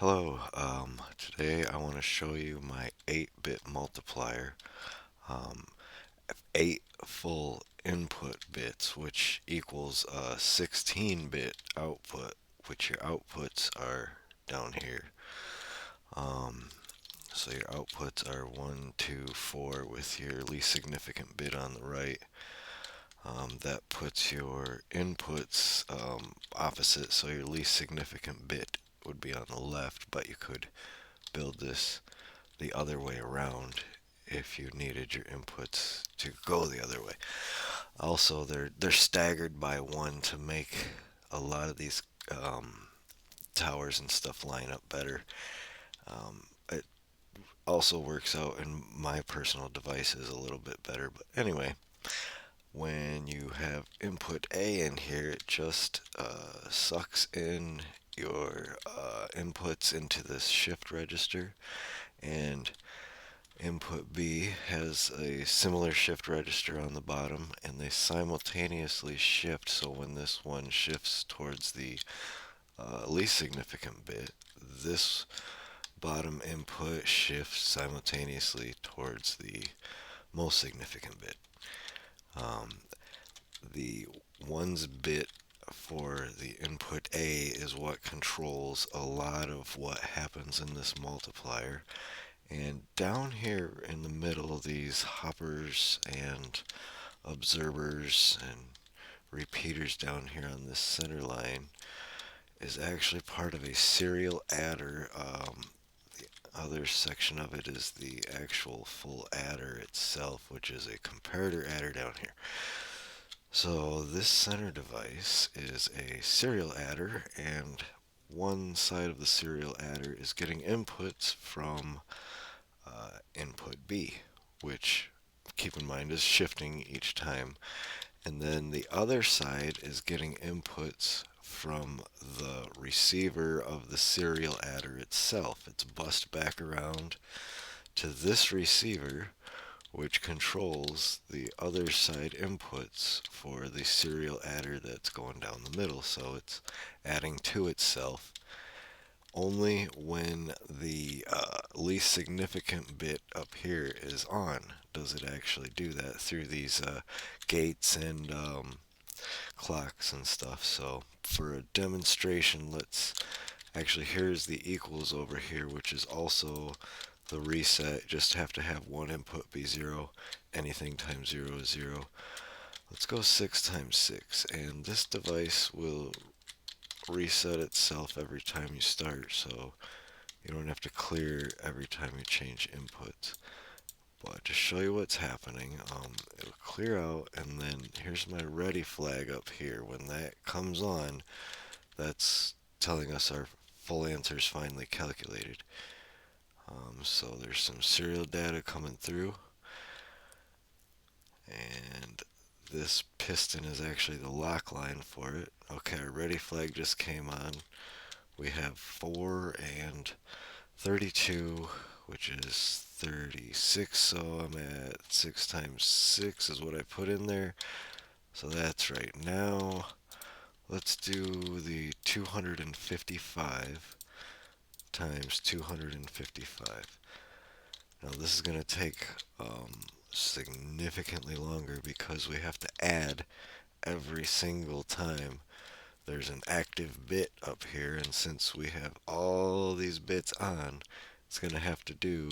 Hello, today I want to show you my 8-bit multiplier. Um, 8 full input bits, which equals a 16-bit output, which your outputs are down here. Um, so your outputs are 1, 2, 4 with your least significant bit on the right. That puts your inputs opposite, so your least significant bit would be on the left, but you could build this the other way around if you needed your inputs to go the other way. Also, they're staggered by one to make a lot of these towers and stuff line up better. It also works out in my personal devices a little bit better. But anyway, when you have input A in here, it just sucks in your inputs into this shift register, and input B has a similar shift register on the bottom, and they simultaneously shift. So when this one shifts towards the least significant bit, this bottom input shifts simultaneously towards the most significant bit. Um, the ones bit for the input A is what controls a lot of what happens in this multiplier. And down here in the middle, these hoppers and observers and repeaters down here on this center line is actually part of a serial adder. The other section of it is the actual full adder itself, which is a comparator adder down here. So this center device is a serial adder, and one side of the serial adder is getting inputs from input B, which, keep in mind, is shifting each time. And then the other side is getting inputs from the receiver of the serial adder itself. It's bussed back around to this receiver, which controls the other side inputs for the serial adder that's going down the middle. So it's adding to itself. Only when the least significant bit up here is on does it actually do that through these gates and clocks and stuff. So for a demonstration, let's actually, here's the equals over here, which is also the reset. Just have to have one input be 0. Anything times 0 is 0. Let's go 6 times 6, and this device will reset itself every time you start, so you don't have to clear every time you change inputs. But to show you what's happening, it'll clear out, and then here's my ready flag up here. When that comes on, that's telling us our full answer is finally calculated. So there's some serial data coming through, and this piston is actually the lock line for it. Okay, our ready flag just came on. We have 4 and 32, which is 36, so I'm at 6 times 6 is what I put in there. So that's right. Now let's do the 255 times 255. Now this is going to take significantly longer because we have to add every single time there's an active bit up here, and since we have all these bits on, it's going to have to do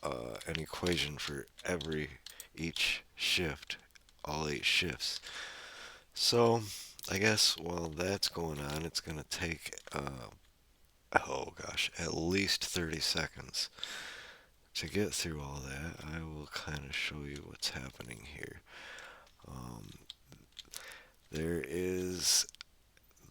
an equation for each shift, all 8 shifts. So I guess while that's going on, it's going to take oh gosh, at least 30 seconds. To get through all that, I will kind of show you what's happening here. Um, there is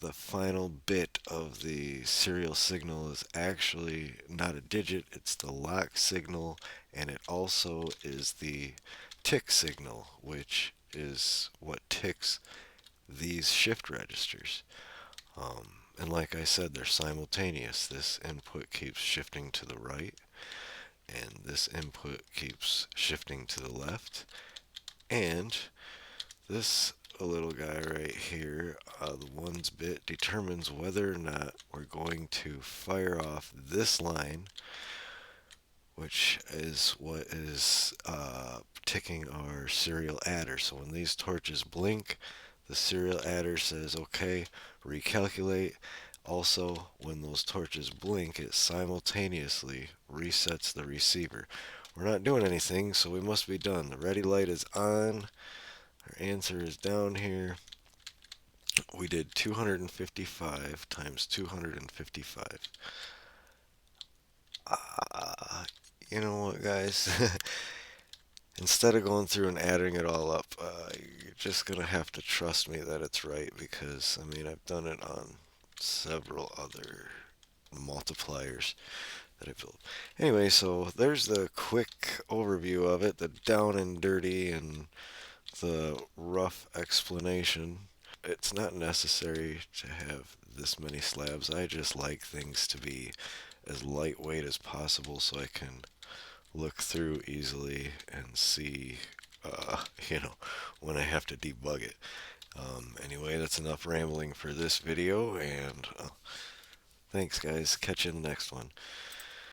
the final bit of the serial signal is actually not a digit, it's the lock signal, and it also is the tick signal, which is what ticks these shift registers. And like I said, they're simultaneous. This input keeps shifting to the right, and this input keeps shifting to the left, and this a little guy right here. The ones bit determines whether or not we're going to fire off this line, which is what is ticking our serial adder. So when these torches blink, the serial adder says, okay, recalculate. Also, when those torches blink, it simultaneously resets the receiver. We're not doing anything, so we must be done. The ready light is on. Our answer is down here. We did 255 times 255. You know what, guys? Instead of going through and adding it all up, you're just going to have to trust me that it's right because, I mean, I've done it on several other multipliers that I built. Anyway, so there's the quick overview of it, the down and dirty and the rough explanation. It's not necessary to have this many slabs. I just like things to be as lightweight as possible so I can look through easily and see, you know, when I have to debug it. Anyway, that's enough rambling for this video, and thanks, guys. Catch you in the next one.